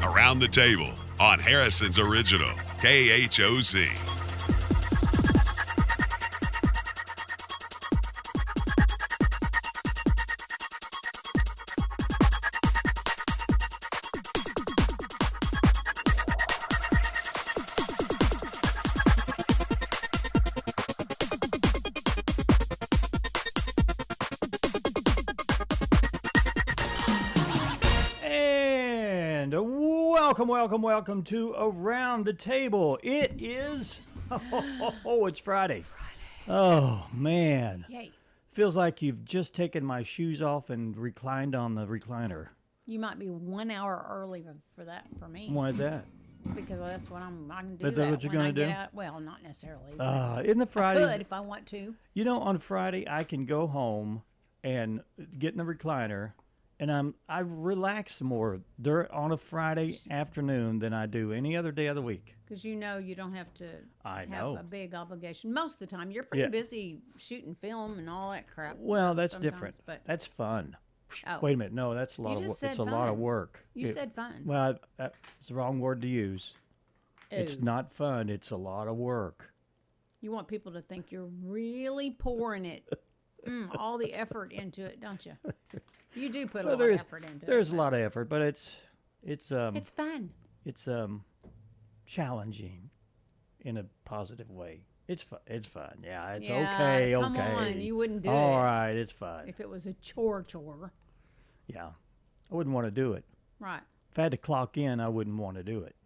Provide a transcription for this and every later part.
Around the Table on Harrison's original KHOZ. Welcome to Around the Table. It is, it's Friday. Oh, man. Yay. Feels like you've just taken my shoes off and reclined on the recliner. You might be 1 hour early for that for me. Why is that? Because that's what I can do. Is that what you're going to do? Well, not necessarily. In the Fridays, I could if I want to. You know, on Friday, I can go home and get in the recliner, and I relax more on a Friday afternoon than I do any other day of the week. Because you don't have to have a big obligation. Most of the time, you're pretty busy shooting film and all that crap. Well, that's different. But that's fun. Oh. Wait a minute. No, that's a lot of work. It's a lot of work. You said fun. Well, it's the wrong word to use. Ooh. It's not fun. It's a lot of work. You want people to think you're really pouring it. All the effort into it, don't you? You do put a lot of effort into it. There's a lot of effort, but it's fun. It's challenging in a positive way. It's fun. It's fun. Yeah, it's okay. Come on, you wouldn't do it. All right, it's fun. If it was a chore. Yeah, I wouldn't want to do it. Right. If I had to clock in, I wouldn't want to do it.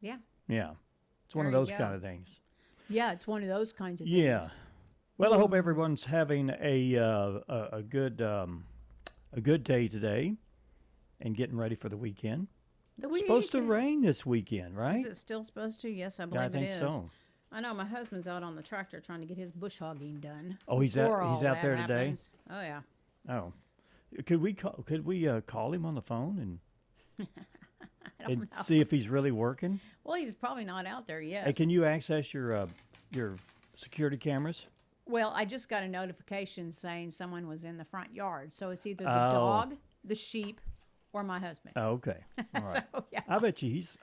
Yeah. Yeah, it's one of those kind of things. Yeah, it's one of those kinds of things. Yeah. Well, I hope everyone's having a good day today, and getting ready for the weekend. It's supposed to rain this weekend, right? Is it still supposed to? Yes, I believe I think it is. So. I know my husband's out on the tractor trying to get his bush hogging done. Oh, he's out there today. Oh yeah. Oh, could we call him on the phone and see if he's really working? Well, he's probably not out there yet. Hey, can you access your security cameras? Well, I just got a notification saying someone was in the front yard, so it's either the dog, the sheep, or my husband. Oh, okay. All right. So, yeah. I bet you he's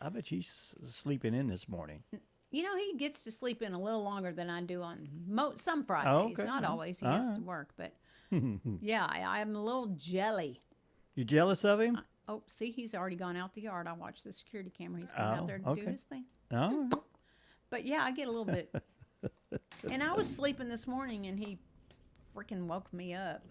sleeping in this morning. You know, he gets to sleep in a little longer than I do on some Fridays. Oh, okay. Not always. He has to work, but yeah, I'm a little jelly. You jealous of him? See, he's already gone out the yard. I watched the security camera. He's gone out there to do his thing. Oh. But yeah, I get a little bit. And I was sleeping this morning, and he freaking woke me up.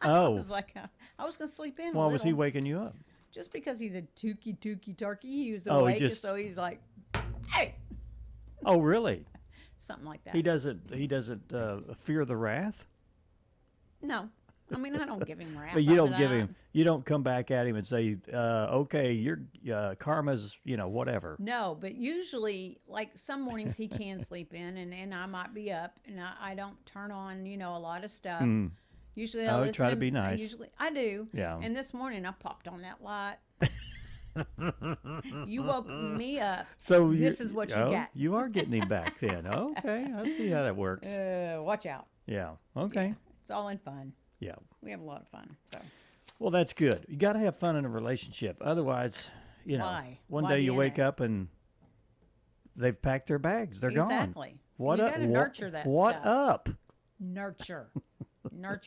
Oh. I was like, I was going to sleep in. Why was he waking you up? Just because he's a tookie turkey. He was awake, so he's like, hey. Oh, really? Something like that. He doesn't fear the wrath? No. I mean, I don't give him wrath. But you don't come back at him and say, okay, your karma's, whatever. No, but usually, like some mornings he can sleep in, and I might be up, and I don't turn on, a lot of stuff. Usually I listen. Try to be nice. I do. Yeah. And this morning I popped on that light. You woke me up. So this is what you got. You are getting him back then. Okay, I see how that works. Watch out. Yeah. Okay. Yeah, it's all in fun. Yeah. We have a lot of fun. So. Well, that's good. You got to have fun in a relationship. Otherwise, Why? One day you wake up and they've packed their bags. They're gone. Exactly. What you up? got to nurture that what stuff. up? Nurture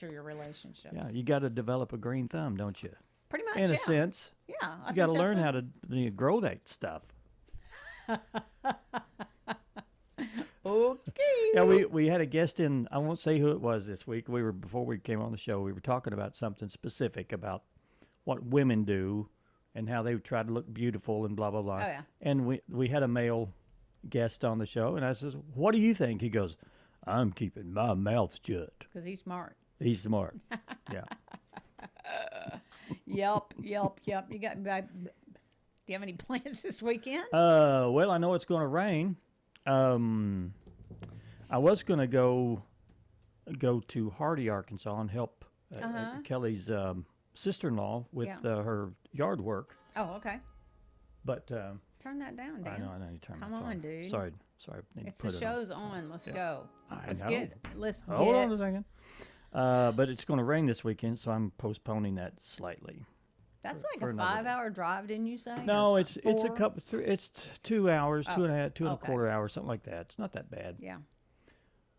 your relationships. Yeah, you got to develop a green thumb, don't you? Pretty much, in a sense. Yeah, you got to learn how to grow that stuff. Okay. Yeah, we had a guest in. I won't say who it was this week. Before we came on the show, we were talking about something specific about what women do and how they try to look beautiful and blah blah blah. Oh yeah. And we had a male guest on the show, and I says, "What do you think?" He goes, "I'm keeping my mouth shut." Because he's smart. He's smart. Yeah. Yep. You got. Do you have any plans this weekend? Well, I know it's going to rain. I was going to go to Hardy, Arkansas, and help Kelly's sister-in-law with her yard work. Oh, okay. But turn that down, Dan. I know. I need to turn. Come on, dude. Sorry. It's the show's on. Let's go. Let's get. Hold on a second. But it's going to rain this weekend, so I'm postponing that slightly. That's like for a another day. 5-hour drive, didn't you say? No, Or it's a four? couple. It's 2 hours, two and a half, two and okay. a quarter hours, something like that. It's not that bad. Yeah.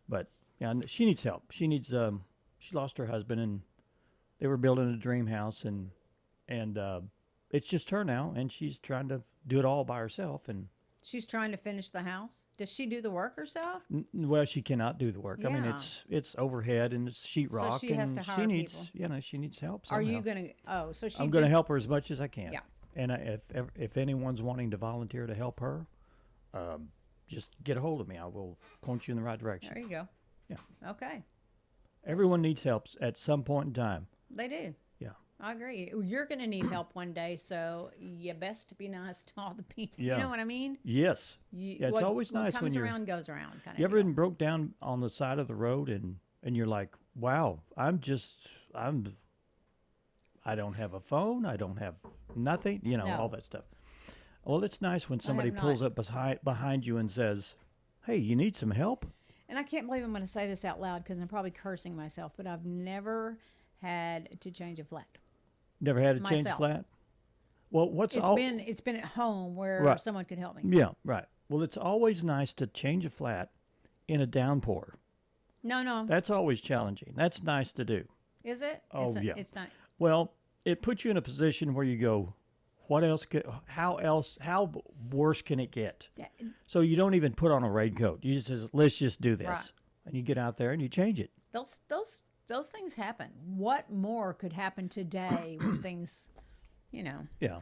But yeah, she needs help. She needs. She lost her husband, and they were building a dream house, and it's just her now, and she's trying to do it all by herself. And She's trying to finish the house. Does she do the work herself? well, she cannot do the work. I mean, Yeah. it's overhead and it's sheetrock, she has and to she hire needs, she needs help. Are Somehow. you going to? Oh, so she I'm going to did- help her as much as I can. Yeah. And if anyone's wanting to volunteer to help her, just get a hold of me. I will point you in the right direction. There you go. Yeah. Okay. Everyone needs help at some point in time. They do. Yeah. I agree. You're going to need help one day, so you best be nice to all the people. Yeah. You know what I mean? Yes. You, Yeah, it's always nice what when comes you're. around goes around. Kind You of. ever been broke down on the side of the road and you're like, wow, I don't have a phone. I don't have nothing. No. All that stuff. Well, it's nice when somebody have pulls up behind you and says, hey, you need some help? And I can't believe I'm going to say this out loud because I'm probably cursing myself, but I've never had to change a flat. Never had to change Myself. flat? Well, It's been at home where Right. someone could help me. Yeah, right. Well, it's always nice to change a flat in a downpour. No. That's always challenging. That's nice to do. Is it? Oh, yeah. It's not. Well, it puts you in a position where you go, how worse can it get? Yeah, So you don't even put on a raincoat. You just says, let's just do this. Right. And you get out there and you change it. Those things happen. What more could happen today when things, Yeah.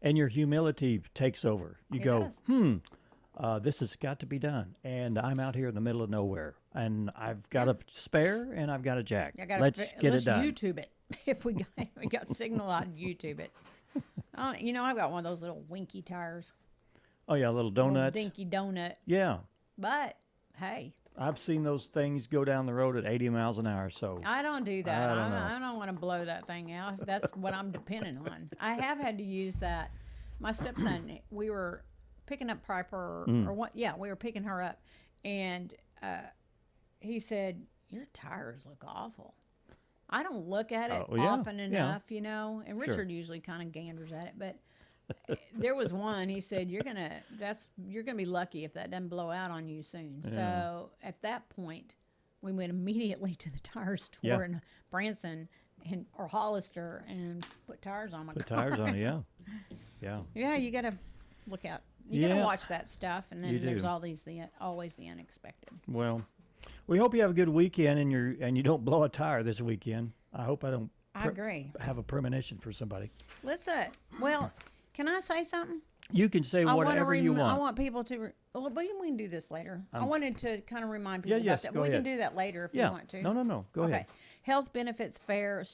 And your humility takes over. You It go, does. this has got to be done. And I'm out here in the middle of nowhere. And I've got a spare and I've got a jack. Let's get it done. YouTube it. If we got signal, I'd YouTube it. I've got one of those little winky tires. Oh, yeah, little Little donuts. dinky donut. Yeah. But hey, I've seen those things go down the road at 80 miles an hour. So I don't do that. I don't know. I don't want to blow that thing out. That's what I'm depending on. I have had to use that. My stepson, we were picking up Piper, Mm. or what? Yeah, we were picking her up, and he said, "Your tires look awful." I don't look at it Oh, yeah, often yeah. enough, and Richard usually kind of ganders at it, but. There was one. He said, "You're gonna be lucky if that doesn't blow out on you soon." Yeah. So at that point, we went immediately to the tire store Yeah. in Branson or Hollister and put tires on my put car. tires on it. Yeah. Yeah. Yeah, you gotta look out. You Yeah. gotta watch that stuff, and then You there's do. always the unexpected. Well, we hope you have a good weekend and you don't blow a tire this weekend. I hope I don't I agree. have a premonition for somebody. Let's well, can I say something? You can say whatever you want. I want people to. Well, we can do this later. I wanted to kind of remind people Yeah, about yes, that. go We can ahead. do that later if Yeah. you want to. No. Go ahead. Health Benefits Fair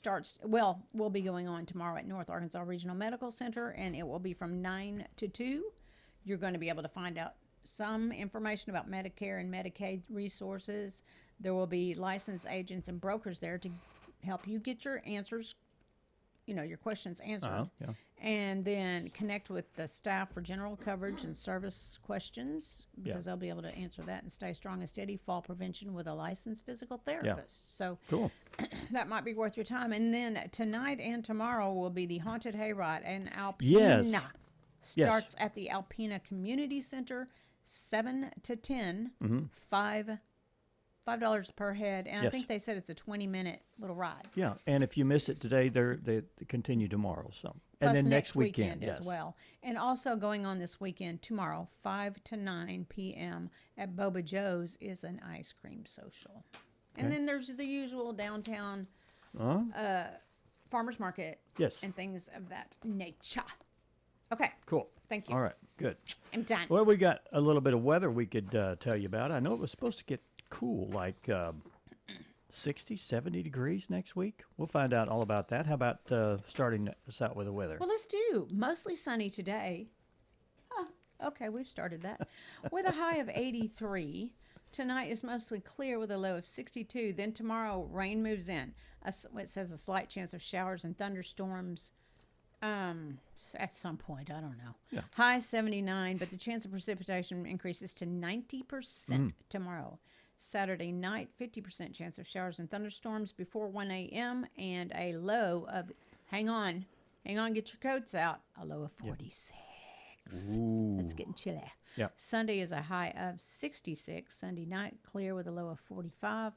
will be going on tomorrow at North Arkansas Regional Medical Center, and it will be from 9 to 2. You're going to be able to find out some information about Medicare and Medicaid resources. There will be licensed agents and brokers there to help you get your answers, your questions answered. Yeah. And then connect with the staff for general coverage and service questions because they'll be able to answer that and stay strong and steady. Fall prevention with a licensed physical therapist. So Cool. that might be worth your time. And then tonight and tomorrow will be the Haunted Hayride and Alpena. Yes. Starts at the Alpena Community Center, 7 to 10, $5 per head. And I Yes. think they said it's a 20-minute little ride. Yeah. And if you miss it today, they continue tomorrow. So Plus and then next weekend as well. And also going on this weekend, tomorrow, 5 to 9 p.m. at Boba Joe's is an ice cream social. And then there's the usual downtown farmers market Yes. and things of that nature. Okay, Cool. thank you. All right. Good. I'm done. Well, we got a little bit of weather we could tell you about. I know it was supposed to get cool, like 60, 70 degrees next week. We'll find out all about that. How about starting us out with the weather? Well, let's do mostly sunny today. Okay, we've started that. With a high of 83. Tonight is mostly clear with a low of 62. Then tomorrow, rain moves in. It says a slight chance of showers and thunderstorms at some point. I don't know. Yeah. High 79, but the chance of precipitation increases to 90% tomorrow. Saturday night, 50% chance of showers and thunderstorms before 1 a.m. and a low of, hang on, Hang on, get your coats out. A low of 46. Ooh. It's getting chilly. Yeah. Sunday is a high of 66. Sunday night, clear with a low of 45.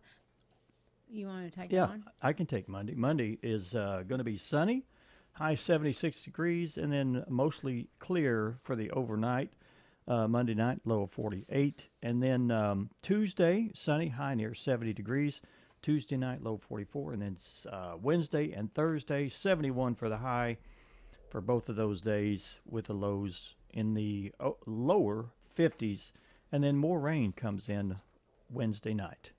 You want to take it Yeah, on? I can take Monday. Monday is going to be sunny, high 76 degrees, and then mostly clear for the overnight. Monday night, low of 48. And then Tuesday, sunny, high near 70 degrees. Tuesday night, low 44. And then Wednesday and Thursday, 71 for the high for both of those days, with the lows in the lower 50s. And then more rain comes in Wednesday night.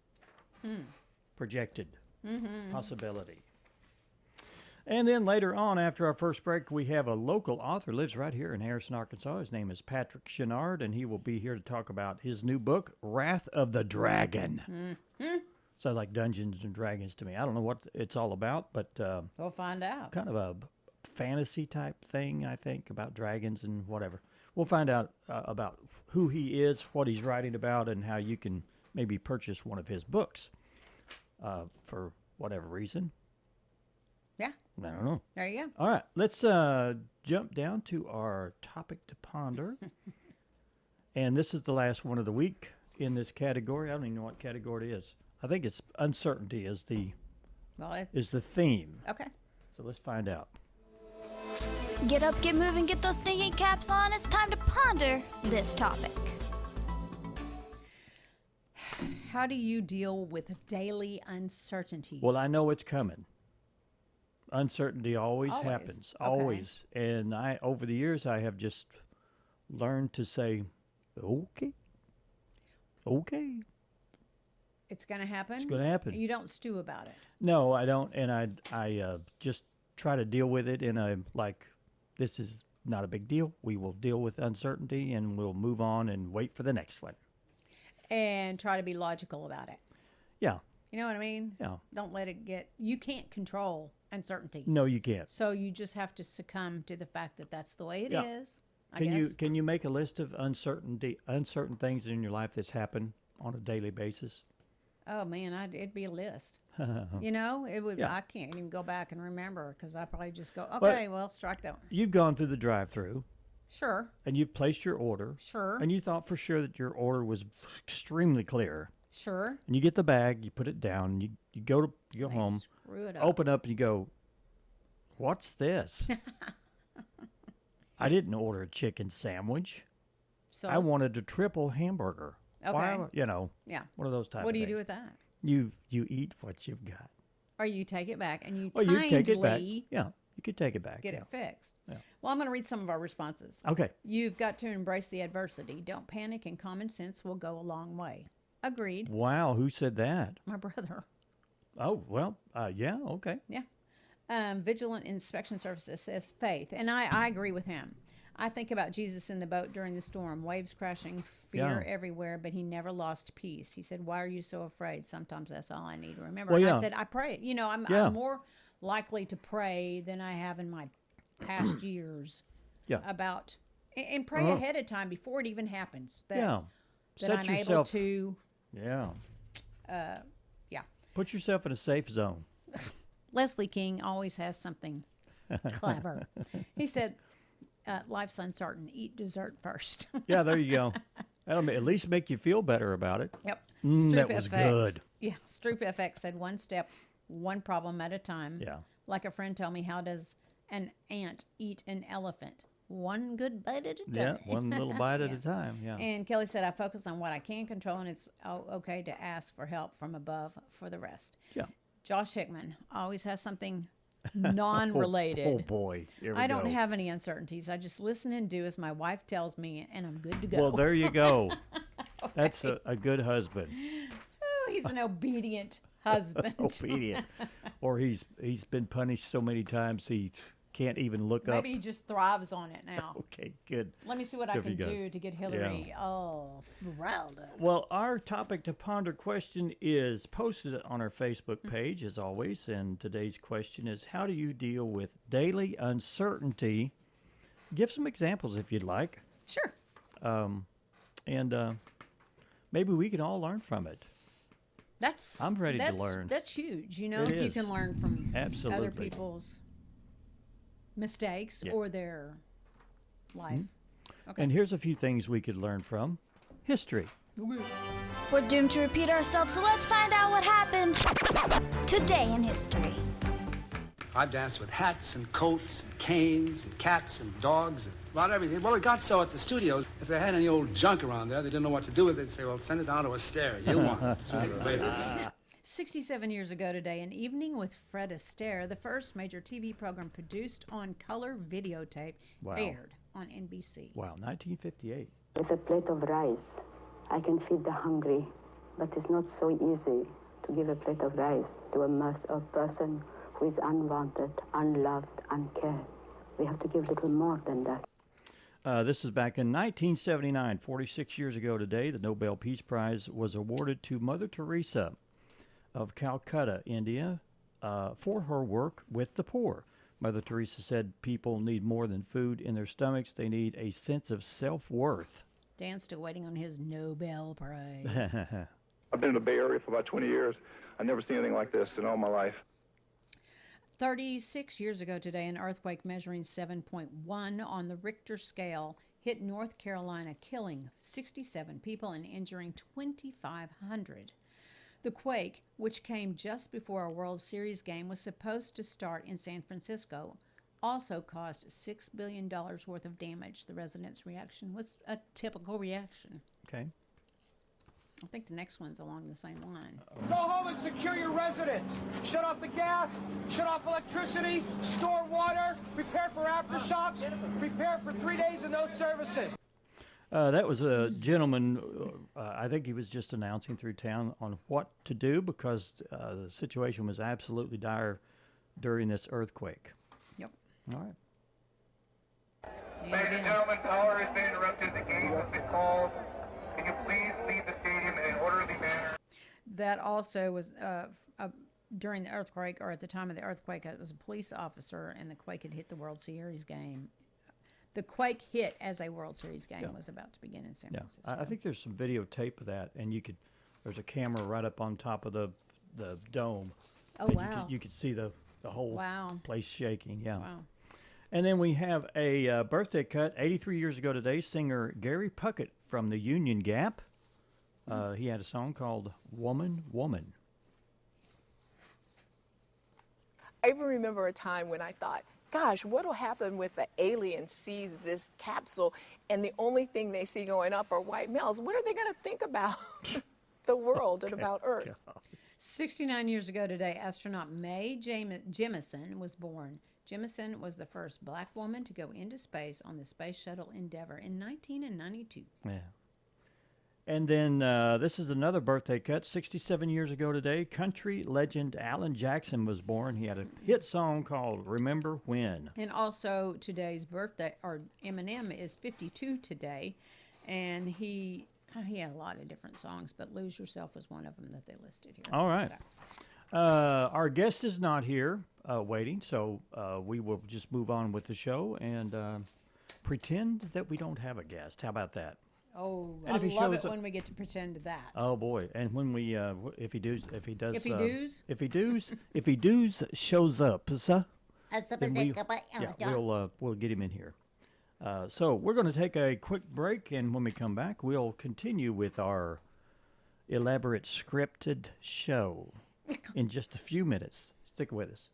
Projected possibility. And then later on, after our first break, we have a local author, lives right here in Harrison, Arkansas. His name is Patrick Chouinard, and he will be here to talk about his new book, Wrath of the Dragon. Sounds like Dungeons and Dragons to me. I don't know what it's all about, but We'll find out. kind of a fantasy type thing, I think, about dragons and whatever. We'll find out about who he is, what he's writing about, and how you can maybe purchase one of his books for whatever reason. Yeah, I don't know. there you go. All right, let's jump down to our topic to ponder. And this is the last one of the week in this category. I don't even know what category it is. I think it's uncertainty is the Well, theme. okay. So let's find out. Get up, get moving, get those thinking caps on. It's time to ponder this topic. How do you deal with daily uncertainty? Well, I know it's coming. Uncertainty always Always. happens, Okay. always. And over the years, I have just learned to say, okay, It's going to happen? it's going to happen. You don't stew about it. No, I don't, and I just try to deal with it in a like, this is not a big deal. We will deal with uncertainty, and we'll move on and wait for the next one. And try to be logical about it. Yeah, You know what I mean? yeah. Don't let it get, you can't control uncertainty. No, you can't. So you just have to succumb to the fact that that's the way it is. Yeah. I Can guess. you make a list of uncertain things in your life that's happen on a daily basis? Oh man, it'd be a list. You know, it would. Yeah. I can't even go back and remember because I probably just go, okay, well, strike that one. You've gone through the drive-through Sure, and you've placed your order, sure, and you thought for sure that your order was extremely clear. sure. And you get the bag, you put it down, and you go They home, Screw it up. open up, and you go, "What's this?" I didn't order a chicken sandwich. So I wanted a triple hamburger. Why, Okay. you know, yeah. one of those types. What do of you do things. with that? You eat what you've got. Or you take it back and you Well, you take it back. kindly Yeah, you could take it back. get yeah. it fixed. Yeah. Well, I'm going to read some of our responses. Okay. You've got to embrace the adversity. Don't panic, and common sense will go a long way. Agreed. Wow, who said that? My brother. Oh, well, yeah, okay. Yeah. Vigilant Inspection Services says faith. And I agree with him. I think about Jesus in the boat during the storm, waves crashing, fear Yeah. everywhere, but he never lost peace. He said, "Why are you so afraid?" Sometimes that's all I need to remember. Well, and yeah. I said, I pray. You know, I'm Yeah. more likely to pray than I have in my past years Yeah. about, and pray ahead of time before it even happens. That, Yeah. that Set I'm able yourself, to, yeah. yeah. Put yourself in a safe zone. Leslie King always has something clever. He said, life's uncertain. Eat dessert first. Yeah, there you go. That'll at least make you feel better about it. Yep. That was good. Yeah. Stroop FX said, one step, one problem at a time. Yeah. Like a friend told me, how does an ant eat an elephant? One good bite at a Yeah, time. one little bite at Yeah. a time. Yeah. And Kelly said, I focus on what I can control, and it's okay to ask for help from above for the rest. Yeah. Josh Hickman always has something non-related. Oh, boy. Here we I don't go. have any uncertainties. I just listen and do as my wife tells me, and I'm good to go. Well, there you go. That's a good husband. Oh, he's an obedient husband. Obedient. Or he's been punished so many times he can't even look up. Maybe he just thrives on it now. Okay, good. Let me see what I Good can for you. do to get Hillary riled up. Well, our topic to ponder question is posted on our Facebook page, as always. And today's question is, how do you deal with daily uncertainty? Give some examples if you'd like. Sure. And maybe we can all learn from it. I'm ready to learn. That's huge. You know, It if you is. can learn from Absolutely. other people's mistakes Yeah. or their life. Okay. And here's a few things we could learn from history. We're doomed to repeat ourselves, so let's find out what happened today in history. I've danced with hats and coats and canes and cats and dogs and about everything. Well, it got so at the studios, if they had any old junk around there, they didn't know what to do with it. They'd say, well, send it down to a stair. You'll want it sooner or later. 67 years ago today, An Evening with Fred Astaire, the first major TV program produced on color videotape, Wow. aired on NBC. Wow, 1958. With a plate of rice, I can feed the hungry, but it's not so easy to give a plate of rice to a person who is unwanted, unloved, uncared. We have to give a little more than that. This is back in 1979, 46 years ago today. The Nobel Peace Prize was awarded to Mother Teresa of Calcutta, India, for her work with the poor. Mother Teresa said people need more than food in their stomachs. They need a sense of self-worth. Dan's still waiting on his Nobel Prize. I've been in the Bay Area for about 20 years. I've never seen anything like this in all my life. 36 years ago today, an earthquake measuring 7.1 on the Richter scale hit North Carolina, killing 67 people and injuring 2,500. The quake, which came just before a World Series game, was supposed to start in San Francisco, also caused $6 billion worth of damage. The residents' reaction was a typical reaction. Okay. I think the next one's along the same line. Go home and secure your residence. Shut off the gas, shut off electricity, store water, prepare for aftershocks, prepare for 3 days of no services. That was a gentleman, I think he was just announcing through town on what to do because the situation was absolutely dire during this earthquake. Yep. All right. And Ladies and again, gentlemen, power has been interrupted. The game has been called. Can you please leave the stadium in an orderly manner? that also was during the earthquake, or at the time of the earthquake, it was a police officer, and the quake had hit the World Series game. The quake hit as a World Series game was about to begin in San Francisco. I think there's some videotape of that, and there's a camera right up on top of the dome. Oh, and wow. You could see the whole place shaking. Yeah. Wow. And then we have a birthday cut. 83 years ago today, singer Gary Puckett from the Union Gap. He had a song called "Woman, Woman." I even remember a time when I thought, gosh, what will happen if the alien sees this capsule and the only thing they see going up are white males? What are they going to think about the world and about Earth? God. 69 years ago today, astronaut Mae Jemison was born. Jemison was the first black woman to go into space on the Space Shuttle Endeavour in 1992. Yeah. And then this is another birthday cut. 67 years ago today, country legend Alan Jackson was born. He had a hit song called "Remember When." And also today's birthday, or Eminem is 52 today, and he had a lot of different songs, but "Lose Yourself" was one of them that they listed here. All right. Our guest is not here waiting, so we will just move on with the show and pretend that we don't have a guest. How about that? Oh, And I if he love it shows up- when we get to pretend that. Oh boy! And when we, if he does shows up, then we'll get him in here. So we're going to take a quick break, and when we come back, we'll continue with our elaborate scripted show in just a few minutes. Stick with us.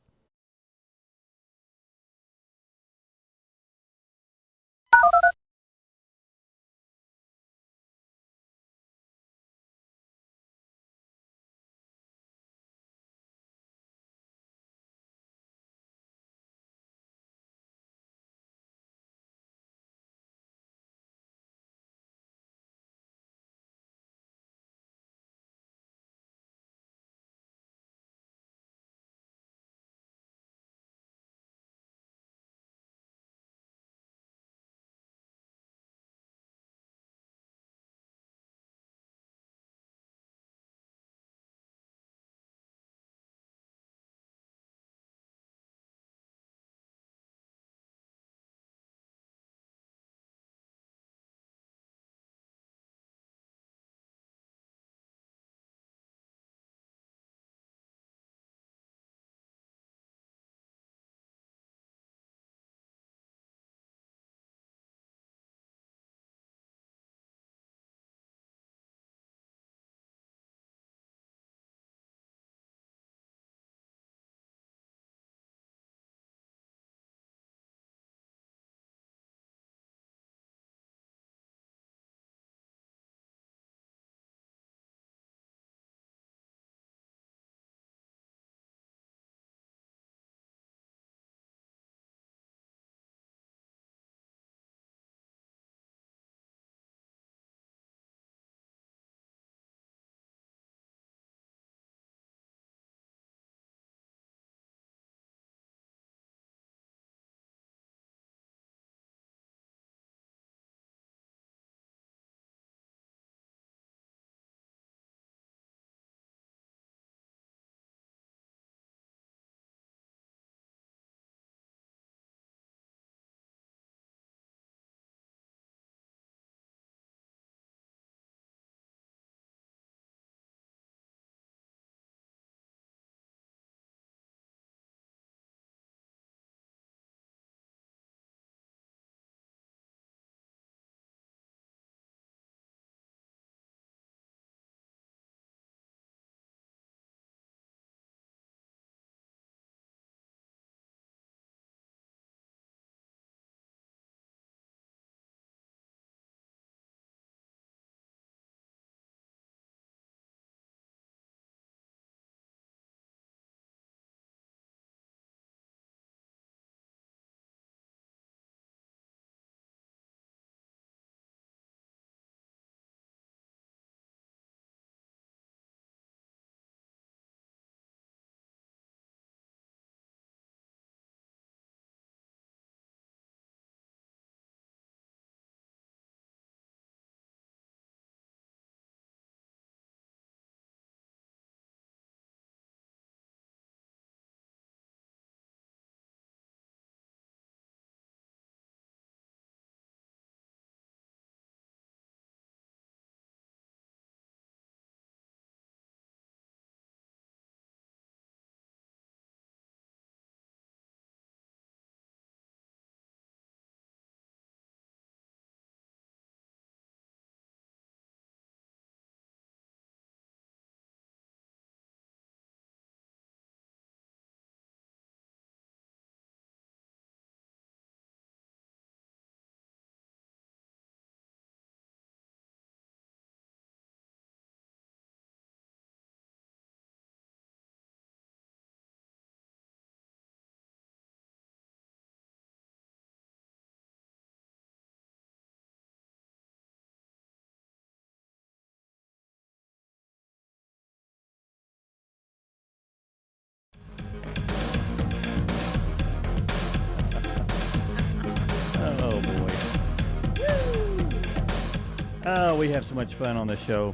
Oh, we have so much fun on this show.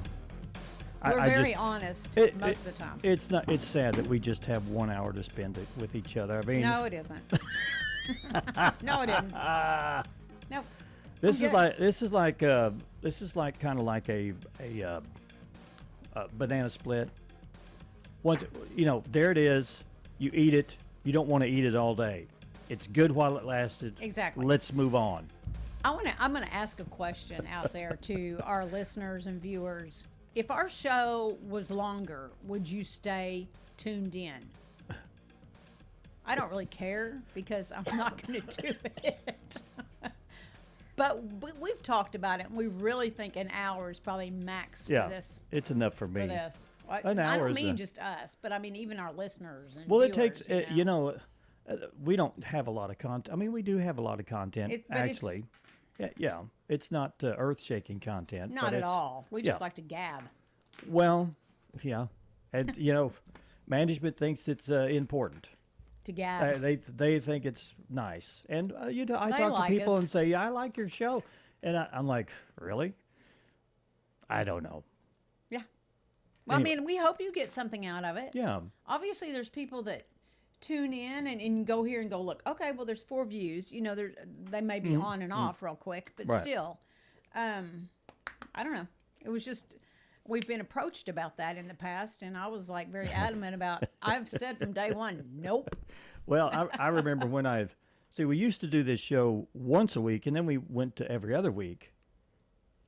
We're very honest most of the time. It's not. It's sad that we just have 1 hour to spend it with each other. I mean, No, it isn't. No, it isn't. Nope. this is like kind of like a banana split. Once there it is. You eat it. You don't want to eat it all day. It's good while it lasted. Exactly. Let's move on. I'm gonna ask a question out there to our listeners and viewers. If our show was longer, would you stay tuned in? I don't really care because I'm not going to do it. But we've talked about it, and we really think an hour is probably max for this. It's enough for me. For this. An hour I don't is mean just us, but I mean even our listeners and Well, viewers, it takes, we don't have a lot of content. I mean, we do have a lot of content, actually. Yeah. It's not earth-shaking content. Not at all. We just like to gab. Well, yeah. And, management thinks it's important. To gab. They think it's nice. And, I They talk like to people us. and say, yeah, I like your show. And I'm like, really? I don't know. Yeah. Well, Anyway. I mean, we hope you get something out of it. Yeah. Obviously, there's people that tune in and go here and go, look, okay, well, there's 4 views. They may be on and off real quick, but Right. still, I don't know. It was just, we've been approached about that in the past, and I was like very adamant about, I've said from day one, nope. Well, I remember when we used to do this show once a week, and then we went to every other week.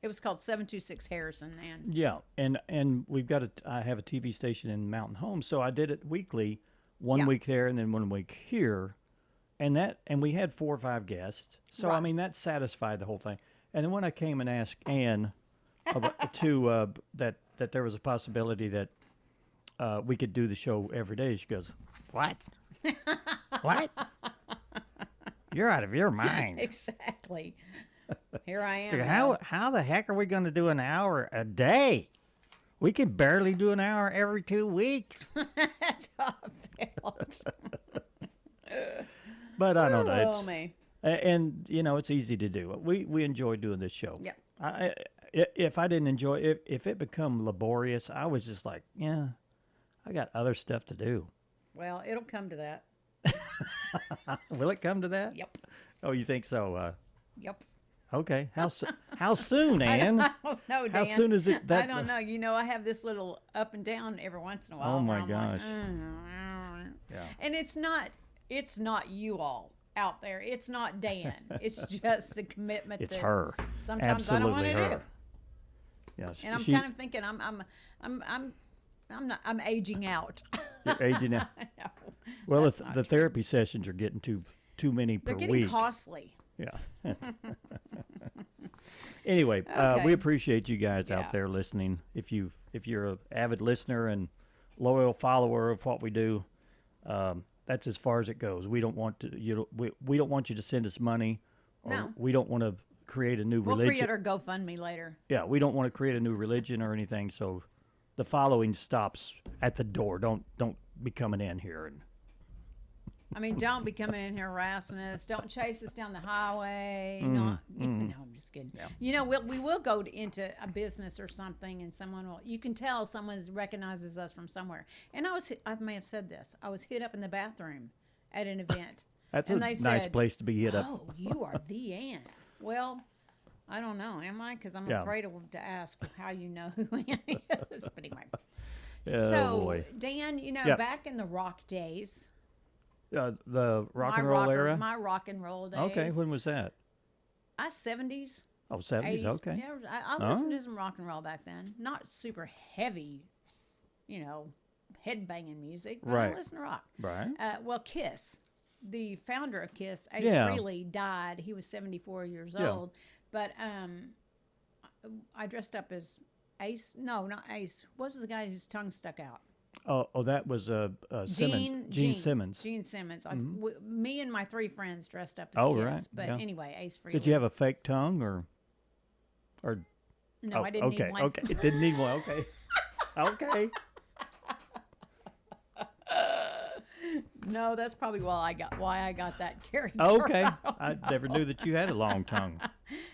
It was called 726 Harrison then. Yeah, and I have a TV station in Mountain Home, so I did it weekly, one week there and then 1 week here, and we had 4 or 5 guests. So Right. I mean that satisfied the whole thing. And then when I came and asked Ann that there was a possibility that we could do the show every day, she goes, "What? What? You're out of your mind." Exactly. Here I am. Dude, how the heck are we going to do an hour a day? We can barely do an hour every 2 weeks. That's how I felt. But I don't know. Oh, me. And it's easy to do. We enjoy doing this show. Yeah. If I didn't enjoy it, if it become laborious, I was just like, yeah, I got other stuff to do. Well, it'll come to that. Will it come to that? Yep. Oh, you think so? Yep. Okay. How soon, Ann? I don't know, Dan. How soon is it? I don't know. I have this little up and down every once in a while. Oh my where I'm gosh. Like, Yeah. And it's not you all out there. It's not Dan. It's just the commitment. It's that her. Sometimes Absolutely I don't want to her. do. Yeah. And I'm kind of thinking I'm aging out. You're aging out. No, Well, that's the not true. therapy sessions are getting too many per They're getting week. costly. Yeah. Anyway, Okay. we appreciate you guys Yeah. out there listening. If you're an avid listener and loyal follower of what we do, that's as far as it goes. We don't want we don't want you to send us money. Or No. We don't want to create a new We'll religion. create our GoFundMe later. Yeah, we don't want to create a new religion or anything. So, the following stops at the door. Don't be coming in here and. I mean, don't be coming in here harassing us. Don't chase us down the highway. No, I'm just kidding. Yeah. We will go into a business or something, and you can tell someone recognizes us from somewhere. And I may have said this. I was hit up in the bathroom at an event. That's and a they nice said, place to be hit up. "Oh, you are the Ann." Well, I don't know. Am I? Because I'm Yeah. afraid to ask how you know who Ann is. But anyway. Oh, So, boy. Dan, Yeah. back in the rock days. The rock and roll era? My rock and roll days. Okay, when was that? 70s. Oh, 70s, 80s. okay. Yeah, I listened to some rock and roll back then. Not super heavy, head banging music, but I Right. listened to rock. Right. Well, Kiss, the founder of Kiss, Ace Yeah. Frehley, died. He was 74 years Yeah. old. But I dressed up as Ace. No, not Ace. What was the guy whose tongue stuck out? Oh, that was Simmons. Gene Simmons. Gene Simmons. Me and my 3 friends dressed up as Oh, Kiss. right, But yeah. anyway, Ace Frehley. Did you have a fake tongue or? No, I didn't okay, need one. Okay, it didn't need one. Okay, okay. No, that's probably why I got that character. Okay. I never knew that you had a long tongue.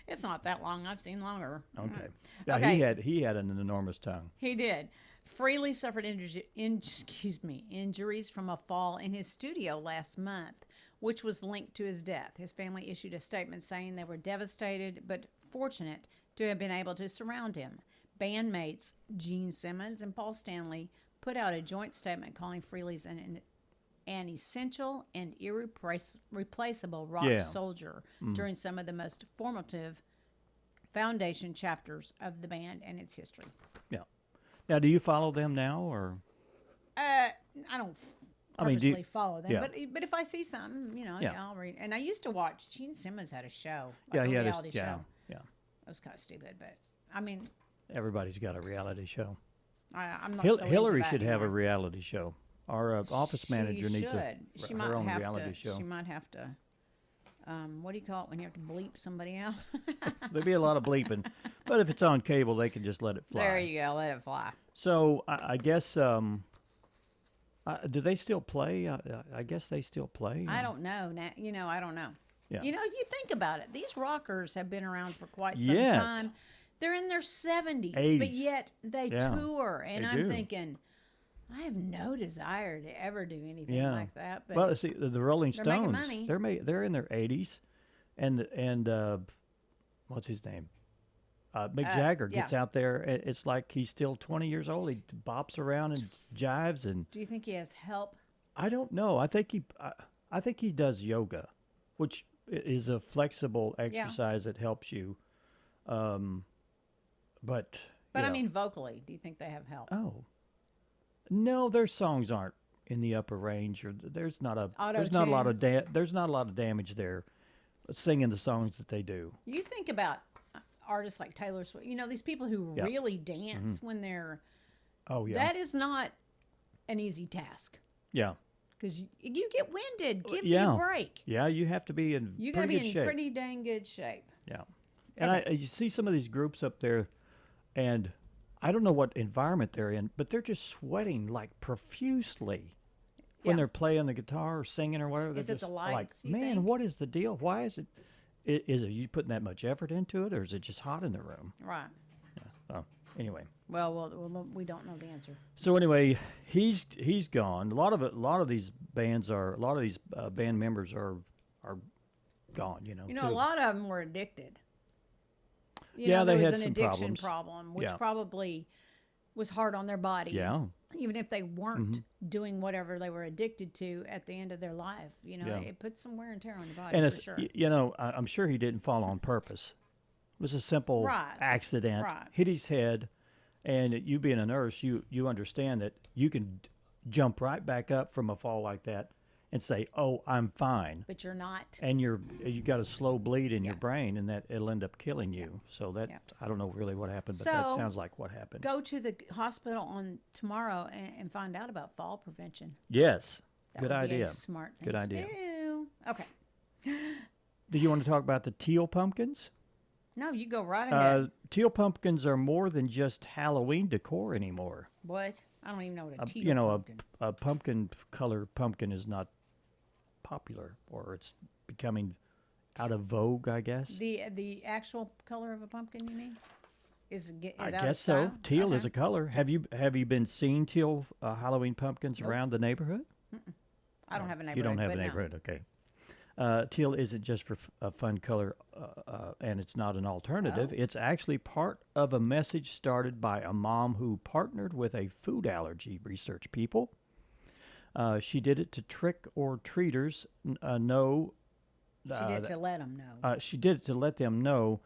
It's not that long. I've seen longer. Okay. Yeah, Okay. he had an enormous tongue. He did. Freely suffered injuries from a fall in his studio last month, which was linked to his death. His family issued a statement saying they were devastated but fortunate to have been able to surround him. Bandmates Gene Simmons and Paul Stanley put out a joint statement calling Frehley's an essential and irreplaceable rock soldier during some of the most formative foundation chapters of the band and its history. Yeah. Now, do you follow them now, or? I don't purposely follow them, yeah. but if I see something, I'll read. And I used to watch. Gene Simmons had a show, Yeah, a he had reality show. Yeah. It was kind of stupid, but I mean, Everybody's got a reality show. I'm not. So Hillary into that should have a anymore. reality show. Our office manager needs She her might own have reality to. show. She might have to. What do you call it when you have to bleep somebody out? There'd be a lot of bleeping, but if it's on cable, they can just let it fly. There you go. Let it fly. So I guess do they still play? I guess they still play. I don't know. I don't know. Yeah. You think about it. These rockers have been around for quite some Yes. time. They're in their 70s, 80s. but yet they Yeah, tour. And they I'm do. thinking, I have no desire to ever do anything Yeah. like that. But Well, see, the Rolling they're making Stones, money. they're in their 80s, and what's his name? Mick Jagger gets out there. It's like he's still 20 years old. He bops around and jives, and do you think he has help? I don't know. I think he does yoga, which is a flexible exercise that helps you. But I mean, vocally, do you think they have help? oh, no, their songs aren't in the upper range, or there's not a lot of there's not a lot of damage there, singing the songs that they do. You think about artists like Taylor Swift. These people who really dance when they're. Oh yeah. That is not an easy task. Yeah. Because you get winded. Give me Yeah. a break. Yeah, you have to be in You got to pretty be good in shape. pretty dang good shape. Yeah. And you see some of these groups up there, and I don't know what environment they're in, but they're just sweating like profusely when they're playing the guitar or singing or whatever. Is They're it the just lights, Like, you man, think? what is the deal? Why is it? Is it you putting that much effort into it, or is it just hot in the room? Right. Oh, anyway. Well, we don't know the answer. So anyway, he's gone. A lot of these band members are gone. A lot of them were addicted. Yeah, there they was had an some addiction problems. problem, which Yeah. probably was hard on their body. Yeah. Even if they weren't doing whatever they were addicted to at the end of their life, Yeah. it puts some wear and tear on the body And for it's sure. I'm sure he didn't fall on purpose. It was a simple accident. Right. Hit his head, and you being a nurse, you understand that you can jump right back up from a fall like that and say, "Oh, I'm fine." But you're not. And you got a slow bleed in your brain, and that it'll end up killing you. So that I don't know really what happened, but that So, sounds like what happened. Go to the hospital on tomorrow and find out about fall prevention. Yes, That good would be idea. a smart thing Good to idea. do. Okay. Do you want to talk about the teal pumpkins? No, you go right ahead. Teal pumpkins are more than just Halloween decor anymore. What? I don't even know what a teal pumpkin. A pumpkin color pumpkin is not popular, or it's becoming out of vogue, I guess. The actual color of a pumpkin, you mean? Is I out of guess so. style? Teal Okay. is a color. Have you been seeing teal Halloween pumpkins around the neighborhood? I don't have a neighborhood. You don't have but a no. neighborhood, okay. Teal isn't just for a fun color, and it's not an alternative. Oh. It's actually part of a message started by a mom who partnered with a food allergy research people. She did it to trick-or-treaters know. She did to let them know. She did it to let them know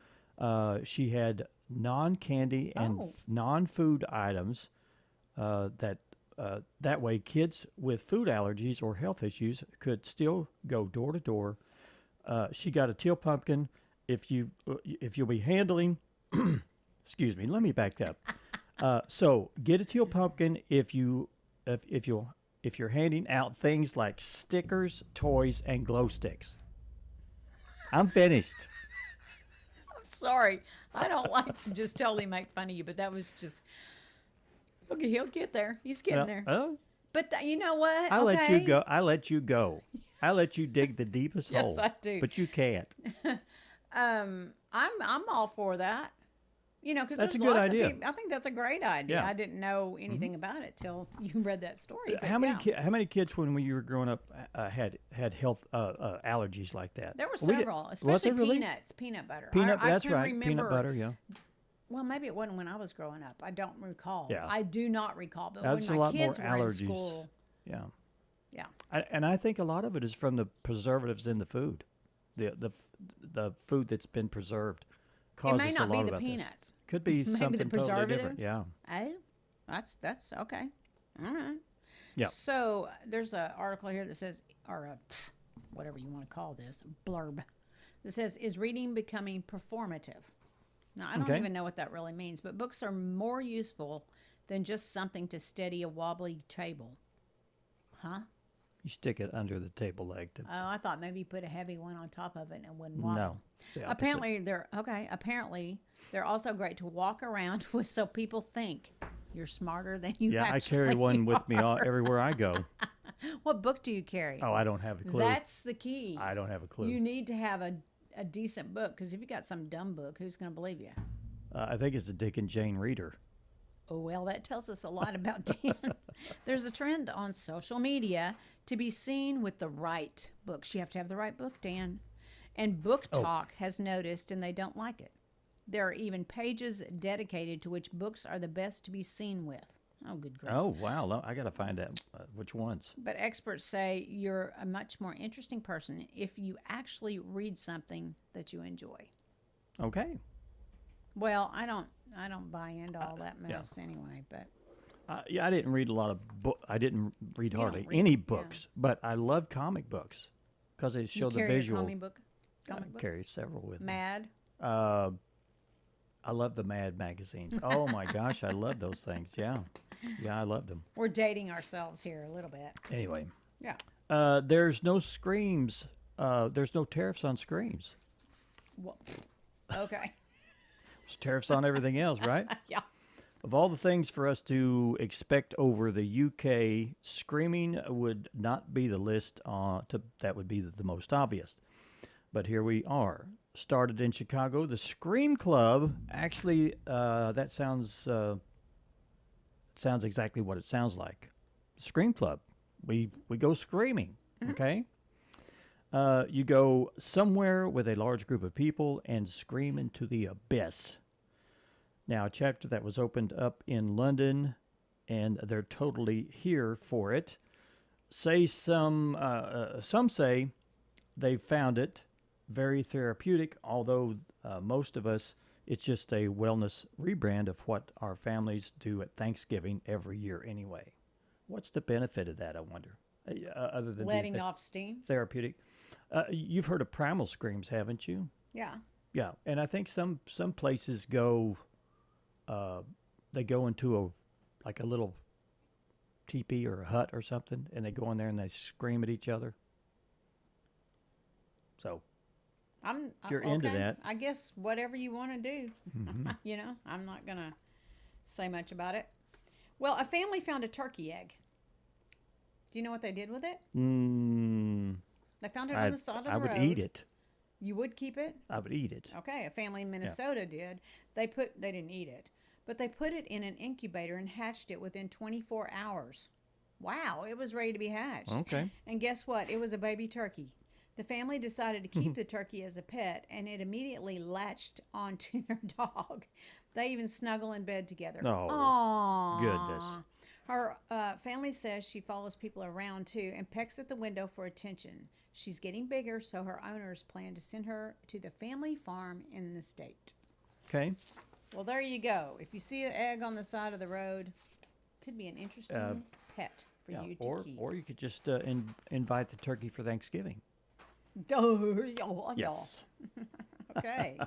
she had non-candy and non-food items that way kids with food allergies or health issues could still go door to door. She got a teal pumpkin. If you'll be handling, excuse me, let me back up. So get a teal pumpkin if you're handing out things like stickers, toys, and glow sticks. I'm finished. I'm sorry. I don't like to just totally make fun of you, but that was just. Okay, he'll get there. He's getting there. But you know what? I let you Okay. go. I let you go. I let you dig the deepest Yes, hole. I do. But you can't. I'm all for that. You know, because That's there's a good lots idea. of people. I think that's a great idea. Yeah. I didn't know anything about it till you read that story. But How many yeah. how many kids when you were growing up had health allergies like that? There were We did- several, was especially there really? peanuts, peanut butter. Peanut. I That's can right. Remember, Peanut butter. Yeah. Well, maybe it wasn't when I was growing up. I don't recall. Yeah. I do not recall. But That's when a my lot more kids were in allergies. school, Yeah. yeah. And I think a lot of it is from the preservatives in the food, the food that's been preserved. It Causes may not a be lot the about this. peanuts. Could be Maybe something the totally preservative. different. Yeah. Oh, that's okay. All right. Yeah. So there's an article here that says, or whatever you want to call this, blurb, that says, "Is reading becoming performative?" Now, I don't Okay. even know what that really means, but books are more useful than just something to steady a wobbly table. Huh? You stick it under the table leg to. Oh, I thought maybe you put a heavy one on top of it and it wouldn't wobble. No. It's the opposite. Apparently they're also great to walk around with, so people think you're smarter than you Yeah, actually I carry one with me are. everywhere I go. What book do you carry? Oh, I don't have a clue. That's the key. I don't have a clue. You need to have a decent book, because if you got some dumb book, who's going to believe you? I think it's a Dick and Jane reader. Oh, well, that tells us a lot about Dan. There's a trend on social media to be seen with the right books. You have to have the right book, Dan. And Book Talk has noticed, and they don't like it. There are even pages dedicated to which books are the best to be seen with. Oh, good grief. Oh, wow. No, I got to find out which ones. But experts say you're a much more interesting person if you actually read something that you enjoy. Okay. Well, I don't buy into all that mess anyway, but Yeah, I didn't read a lot of books. I didn't read You don't hardly read- any yeah. books, but I love comic books because they show you the carry visual. a comic book? I carry several with me. Mad? I love the Mad magazines. Oh my gosh, I love those things. Yeah, I love them. We're dating ourselves here a little bit. Anyway, Yeah. there's no screams. There's no tariffs on screams. Well, okay. There's tariffs on everything else, right? Yeah. Of all the things for us to expect over the UK, screaming would not be the list. That would be the most obvious. But here we are. Started in Chicago, the Scream Club. Actually, that sounds exactly what it sounds like. Scream Club. We go screaming. Okay. You go somewhere with a large group of people and scream into the abyss. Now, a chapter that was opened up in London, and they're totally here for it. Some say they found it very therapeutic, although most of us, it's just a wellness rebrand of what our families do at Thanksgiving every year anyway. What's the benefit of that, I wonder, other than Letting being off steam? therapeutic? You've heard of primal screams, haven't you? Yeah. Yeah, and I think some places go, they go into a little teepee or a hut or something, and they go in there and they scream at each other. So, if you're into that, I guess whatever you want to do. You know, I'm not gonna say much about it. Well, a family found a turkey egg. Do you know what they did with it? They found it on the side of the road. I would eat it. You would keep it? I would eat it. Okay, a family in Minnesota did. They didn't eat it, but they put it in an incubator and hatched it within 24 hours. Wow, it was ready to be hatched. Okay. And guess what? It was a baby turkey. The family decided to keep the turkey as a pet, and it immediately latched onto their dog. They even snuggle in bed together. Oh, Aww. goodness. Her family says she follows people around too and pecks at the window for attention. She's getting bigger, so her owners plan to send her to the family farm in the state. Okay. Well, there you go. If you see an egg on the side of the road, could be an interesting pet for you to keep. Or you could just invite the turkey for Thanksgiving. Yes. Okay.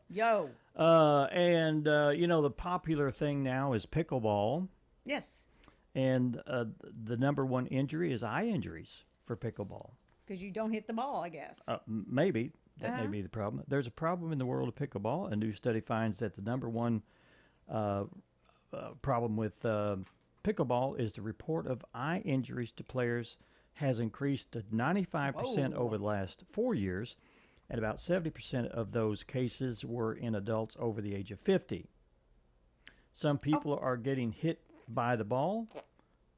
Yo. And the popular thing now is pickleball. Yes. And the number one injury is eye injuries for pickleball. Because you don't hit the ball, I guess. Maybe. That may be the problem. There's a problem in the world of pickleball. A new study finds that the number one problem with pickleball is the report of eye injuries to players has increased to 95% over the last 4 years, and about 70% of those cases were in adults over the age of 50. Some people are getting hit by the ball,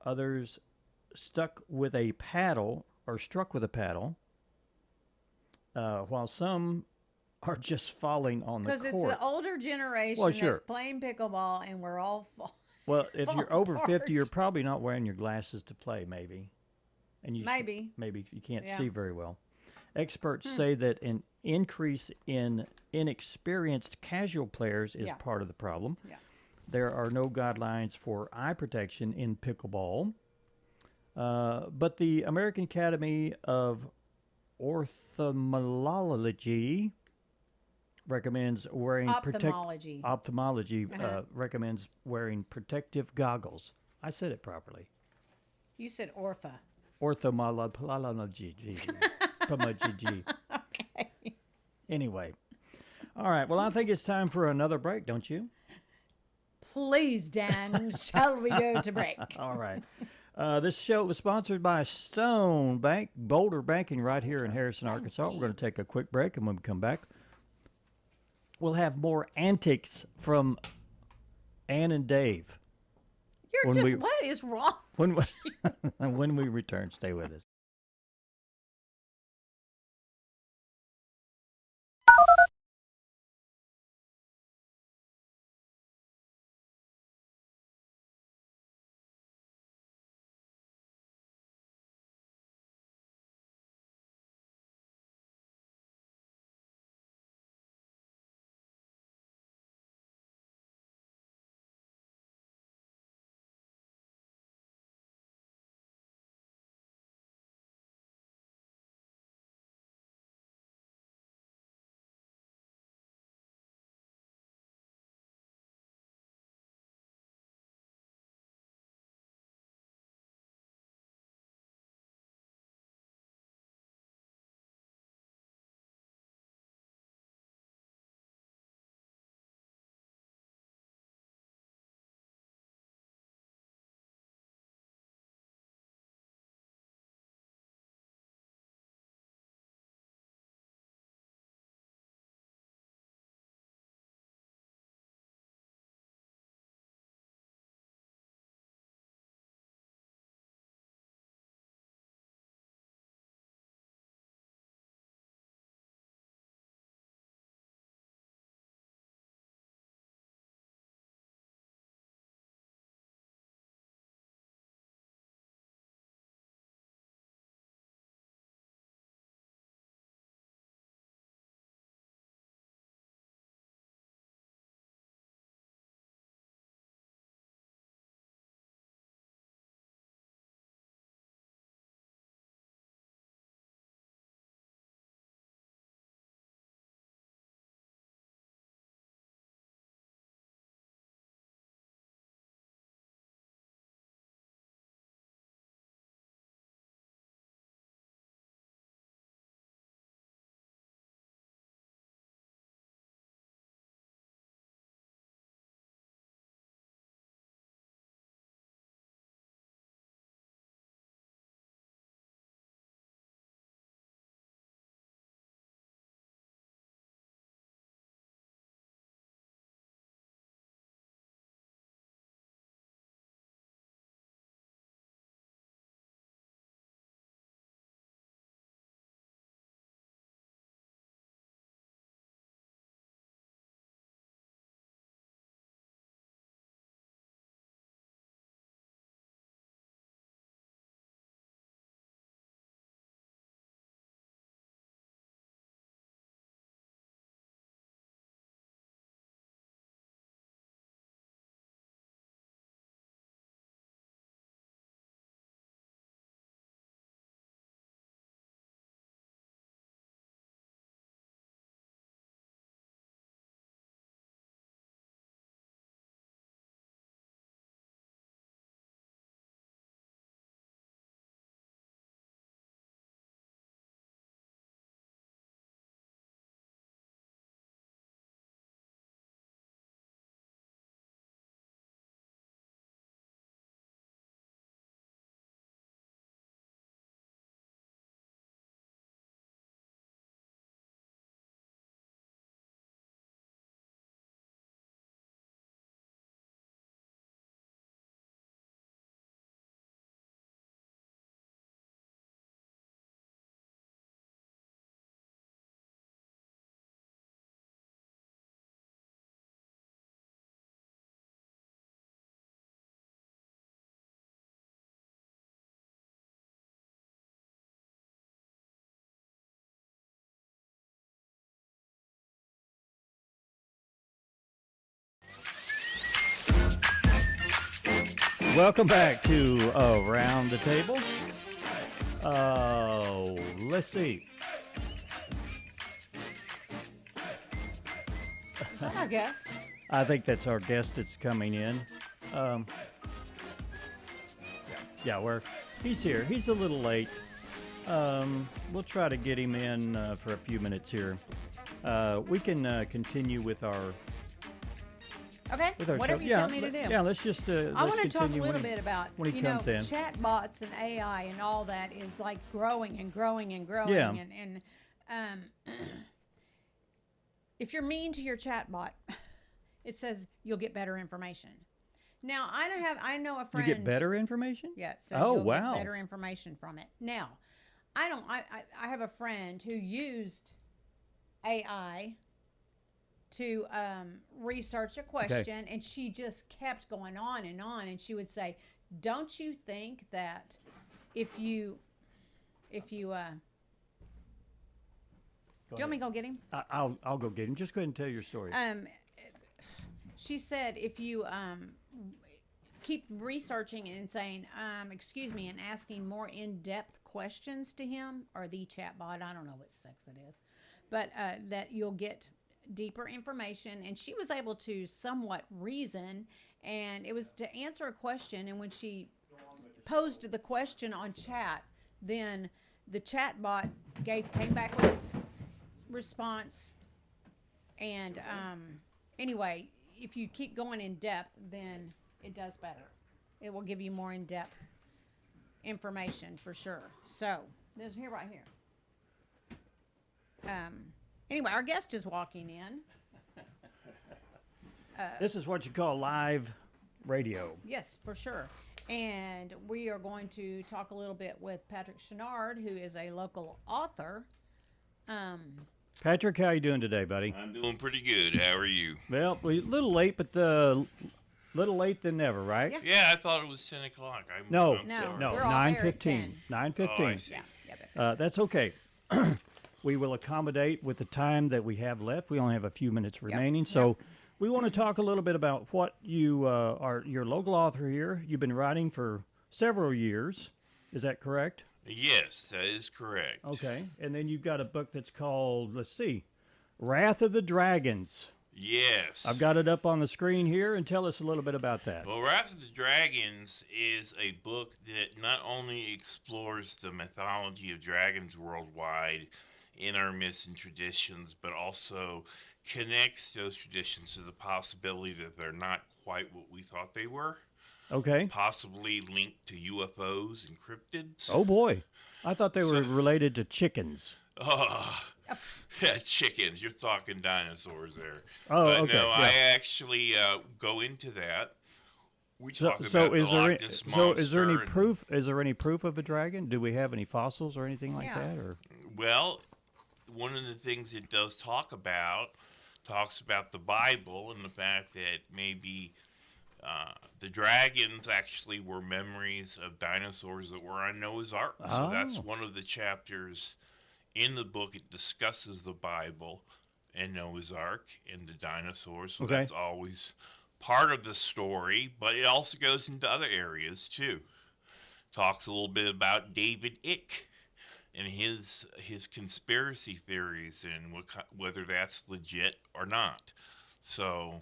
others struck with a paddle, while some are just falling on the court. Because it's the older generation that's playing pickleball, and we're all Well, if you're over apart. 50, you're probably not wearing your glasses to play, maybe. And Maybe you can't see very well. Experts say that an increase in inexperienced casual players is part of the problem. Yeah. There are no guidelines for eye protection in pickleball, but the American Academy of Ophthalmology recommends wearing ophthalmology recommends wearing protective goggles. I said it properly. You said orpha. Orthomology. Okay. Anyway. All right. Well, I think it's time for another break, don't you? Please, Dan, shall we go to break? All right. This show was sponsored by Stone Bank, Boulder Banking right here in Harrison, Arkansas. We're going to take a quick break, and when we come back, we'll have more antics from Ann and Dave. What is wrong? When we return, stay with us. Welcome back to Around the Table. Let's see. Is that our guest? I think that's our guest that's coming in. Yeah, he's here. He's a little late. We'll try to get him in for a few minutes here. We can continue with our whatever show. you tell me to do. Yeah, let's just. I want to talk a little bit about when he comes in. Chat bots and AI and all that is like growing and growing and growing. Yeah. And if you're mean to your chat bot, it says you'll get better information. Now I know a friend. You get better information? Yeah, it says Oh, you'll wow. get better information from it. Now, I have a friend who used AI to research a question, and she just kept going on, and she would say, "Don't you think that if you do you want me to go get him? I'll go get him. Just go ahead and tell your story. She said if you keep researching and saying, excuse me, and asking more in-depth questions to him or the chatbot, I don't know what sex it is, but that you'll get deeper information. And she was able to somewhat reason, and it was to answer a question. And when she posed the question on chat, then the chatbot came back with its response. And anyway, if you keep going in depth, then it does better. It will give you more in-depth information for sure. So there's right here. Anyway, our guest is walking in. This is what you call live radio. Yes, for sure. And we are going to talk a little bit with Patrick Chouinard, who is a local author. Patrick, how you doing today, buddy? I'm doing pretty good. How are you? Well, we're a little late, but little late than never, right? Yeah, I thought it was 10 o'clock. No, I'm sorry. 9:15. 9:15. Oh, I see. That's okay. We will accommodate with the time that we have left. We only have a few minutes remaining, so we want to talk a little bit about what you are. You're a local author here. You've been writing for several years. Is that correct? Yes, that is correct. Okay, and then you've got a book that's called, let's see, Wrath of the Dragons. Yes. I've got it up on the screen here, and tell us a little bit about that. Well, Wrath of the Dragons is a book that not only explores the mythology of dragons worldwide in our myths and traditions, but also connects those traditions to the possibility that they're not quite what we thought they were. Okay. Possibly linked to UFOs and cryptids. Oh, boy. I thought they were related to chickens. Yeah, chickens. You're talking dinosaurs there. Oh, but okay. No, yeah. I actually go into that. We talk about so the Loch-Ness is there any Monster proof? Is there any proof of a dragon? Do we have any fossils or anything like that? Or well, one of the things it does talks about the Bible and the fact that maybe the dragons actually were memories of dinosaurs that were on Noah's Ark. So that's one of the chapters in the book. It discusses the Bible and Noah's Ark and the dinosaurs. So that's always part of the story, but it also goes into other areas too. Talks a little bit about David Icke and his conspiracy theories and whether that's legit or not. So,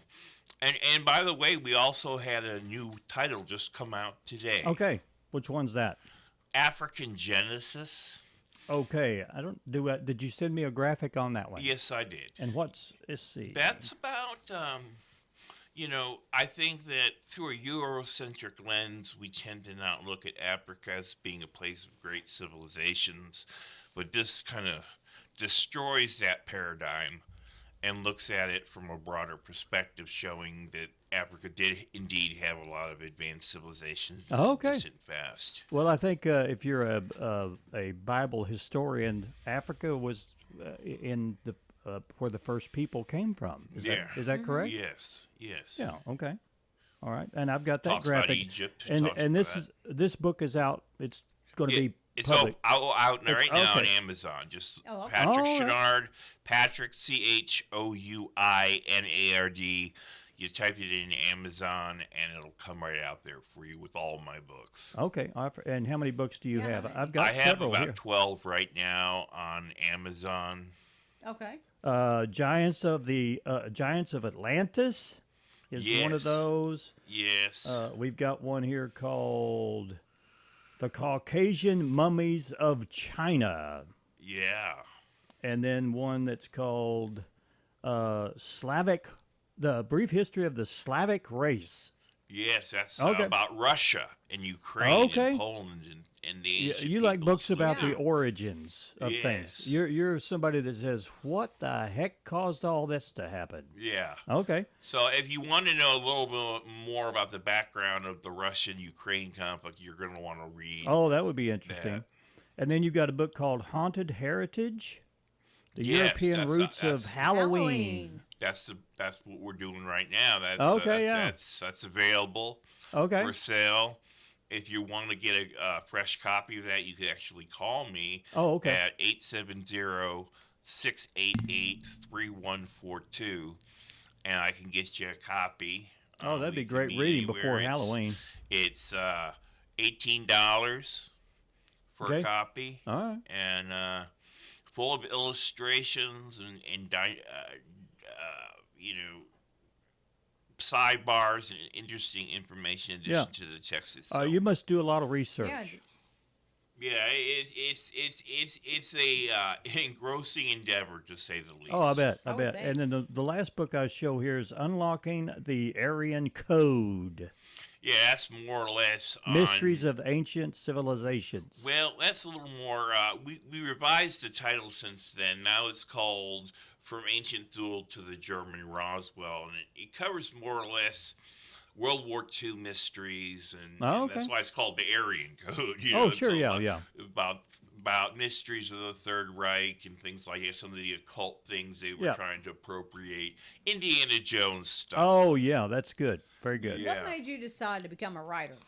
and by the way, we also had a new title just come out today. Okay, which one's that? African Genesis. Okay, I don't do it. Did you send me a graphic on that one? Yes, I did. And let's see. That's about, I think that through a Eurocentric lens, we tend to not look at Africa as being a place of great civilizations, but this kind of destroys that paradigm and looks at it from a broader perspective, showing that Africa did indeed have a lot of advanced civilizations that were distant fast. Well, I think if you're a Bible historian, Africa was in the where the first people came from. Is that correct? Yes. Yeah. Okay. All right. And I've got that Talks graphic. about Egypt. And this book is out. It's going to be. It's public. out right now on Amazon. Just Patrick Chouinard, Patrick Chouinard. You type it in Amazon, and it'll come right out there for you with all my books. Okay. And how many books do you have? I've got I have several about here. 12 right now on Amazon. Okay. Giants of Atlantis is one of Yes. those. Yes. We've got one here called The Caucasian Mummies of China. Yeah. And then one that's called The Brief History of the Slavic Race. Yes, that's Okay. about Russia and Ukraine Okay. and Poland and the ancient You like peoples. books about the origins of Yes. things. You're somebody that says, what the heck caused all this to happen? Yeah. Okay. So if you want to know a little bit more about the background of the Russian-Ukraine conflict, you're going to want to read. Oh, that would be interesting. that. And then you've got a book called Haunted Heritage, The Yes, European Roots of Halloween. That's what we're doing right now. That's available Okay. for sale. If you want to get a fresh copy of that, you can actually call me at 870-688-3142, and I can get you a copy. Oh, that'd be We can great meet reading anywhere. before Halloween. It's $18 for Okay. a copy. All right. And full of illustrations and sidebars and interesting information in addition to the text itself. You must do a lot of research. Yeah, it's a engrossing endeavor, to say the least. Oh, I bet. And then the last book I show here is Unlocking the Aryan Code. Yeah, that's more or less on... Mysteries of Ancient Civilizations. Well, that's a little more... we revised the title since then. Now it's called From Ancient Thule to the German Roswell, and it covers more or less World War II mysteries, and that's why it's called the Aryan Code. You know, sure, yeah. About mysteries of the Third Reich and things like that, some of the occult things they were trying to appropriate. Indiana Jones stuff. Oh, yeah, that's good. Very good. What made you decide to become a writer?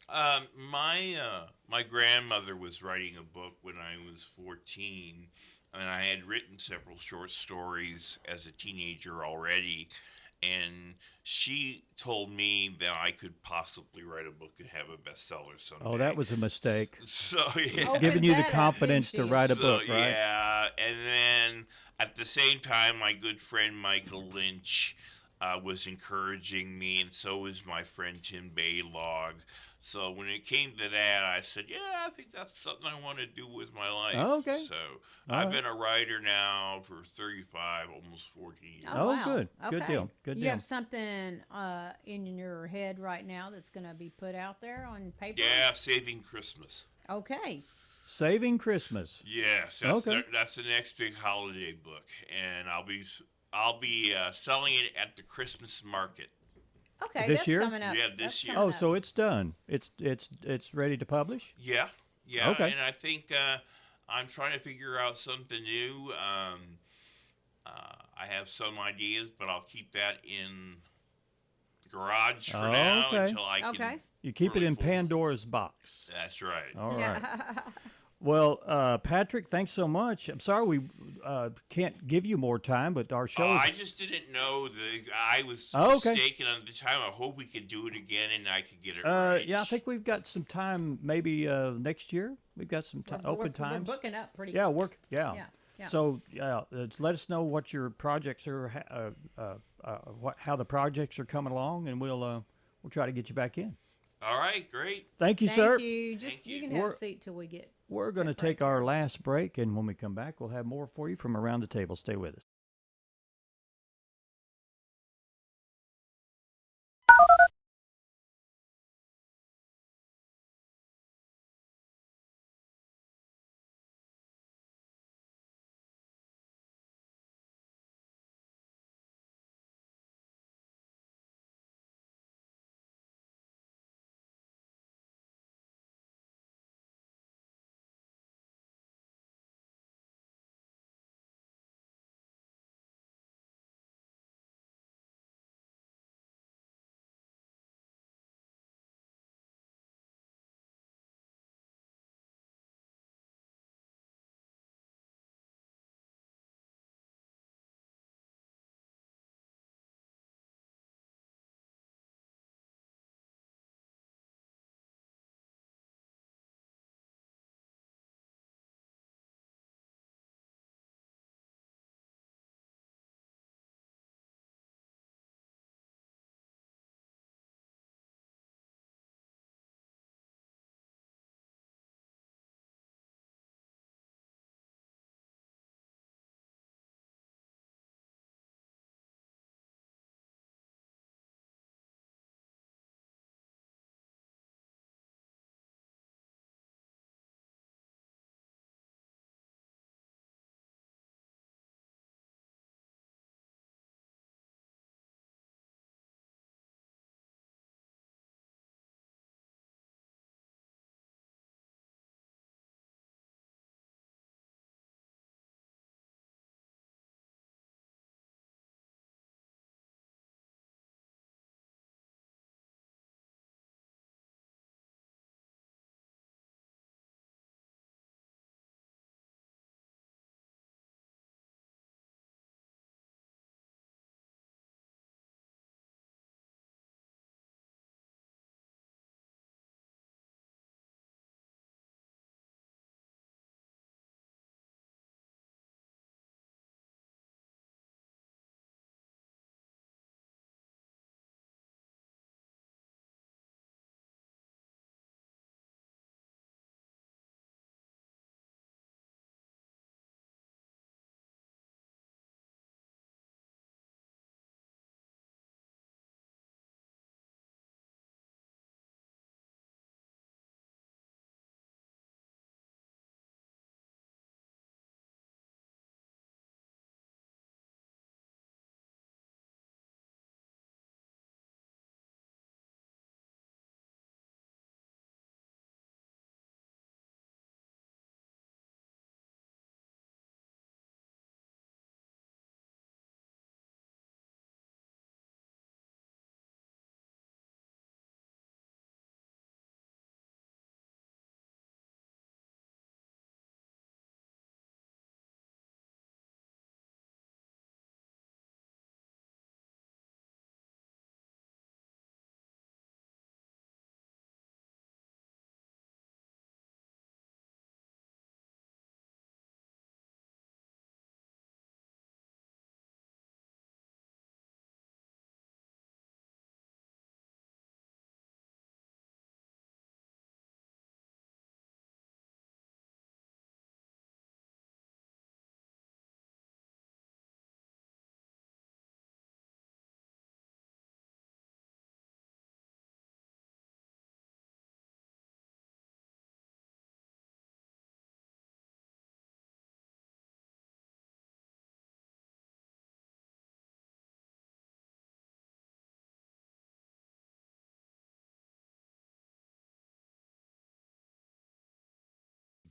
My grandmother was writing a book when I was 14, and I had written several short stories as a teenager already. And she told me that I could possibly write a book and have a bestseller someday. Oh, that was a mistake. So, yeah. Giving you the confidence to write a book, right? Yeah, and then at the same time, my good friend Michael Lynch was encouraging me, and so was my friend Tim Baylog. So when it came to that, I said, yeah, I think that's something I want to do with my life. Oh, okay. So I've been a writer now for 35, almost 40 years. Oh, wow. Good. Good deal. You have something in your head right now that's going to be put out there on paper? Yeah, Saving Christmas. Okay. Saving Christmas. Yes, that's the next big holiday book, and I'll be selling it at the Christmas market. Okay, this that's year? coming up. Yeah, this year. Oh, so it's done. It's ready to publish? Yeah. Okay. And I think I'm trying to figure out something new. I have some ideas, but I'll keep that in the garage for now until I can. You keep it in Pandora's box. That's right. All right. Well, Patrick, thanks so much. I'm sorry we can't give you more time, but our show. I just didn't know that I was mistaken on the time. I hope we could do it again and I could get it right. Yeah, I think we've got some time. Maybe next year. We've got some open times. We're booking up pretty. Yeah, Yeah. So let us know what your projects are, how the projects are coming along, and we'll try to get you back in. All right, great. Thank you, sir. Thank you. You can have a seat till we get. We're going to take our last break, and when we come back, we'll have more for you from around the table. Stay with us.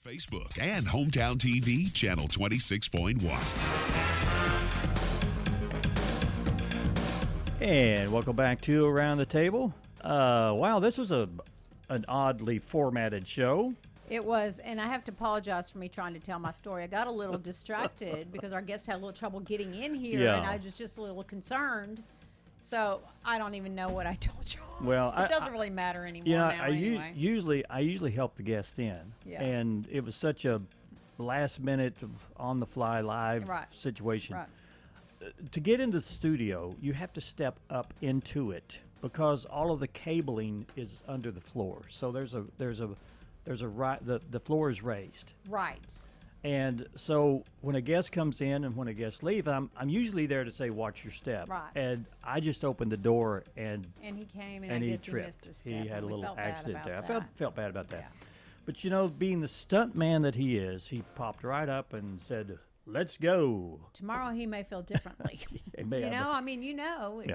Facebook and Hometown TV, channel 26.1. And welcome back to Around the Table. Wow, this was an oddly formatted show. It was, and I have to apologize for me trying to tell my story. I got a little distracted because our guests had a little trouble getting in here, and I was just a little concerned. So I don't even know what I told you. Well, it doesn't really matter anymore now. Anyway, usually help the guest in, and it was such a last minute, on the fly live situation. Right. To get into the studio, you have to step up into it because all of the cabling is under the floor. So the floor is raised. Right. And so when a guest comes in and when a guest leaves, I'm usually there to say, watch your step. Right. And I just opened the door and he came and he I guess tripped. He missed the step. He had a little accident there. That. I felt bad about that. Yeah. But being the stunt man that he is, he popped right up and said, let's go. Tomorrow he may feel differently.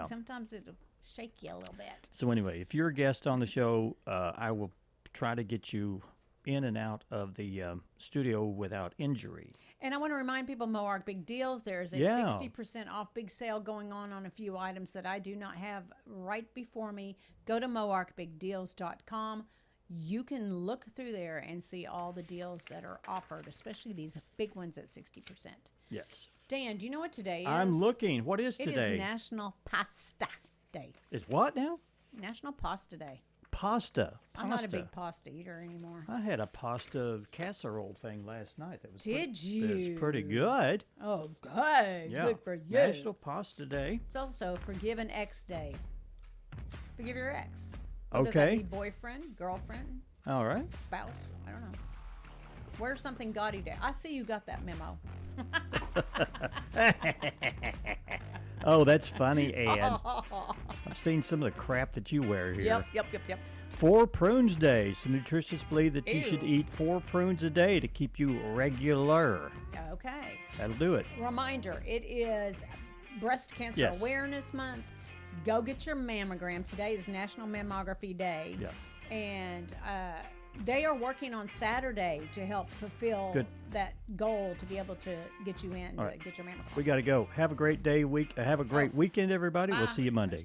Sometimes it'll shake you a little bit. So anyway, if you're a guest on the show, I will try to get you in and out of the studio without injury. And I want to remind people, Moark Big Deals, there's a 60% off big sale going on a few items that I do not have right before me. Go to moarkbigdeals.com. You can look through there and see all the deals that are offered, especially these big ones at 60%. Yes. Dan, do you know what today is? I'm looking. What is today? It is National Pasta Day. It's what now? National Pasta Day. Pasta. I'm not a big pasta eater anymore. I had a pasta casserole thing last night. That was It was pretty good. Oh, good. Yeah. Good for you. National Pasta Day. It's also Forgive an Ex Day. Forgive your ex. Whether that be boyfriend, girlfriend, all right, spouse. I don't know. Wear something gaudy day. I see you got that memo. Oh, that's funny, Ann. I've seen some of the crap that you wear here. Yep. 4 Prunes Day. Some nutritionists believe that you should eat 4 prunes a day to keep you regular. Okay. That'll do it. Reminder, it is Breast Cancer Awareness Month. Go get your mammogram. Today is National Mammography Day. Yeah. And they are working on Saturday to help fulfill that goal to be able to get you in to get your mammogram. We got to go. Have a great day, have a great weekend, everybody. We'll see you Monday.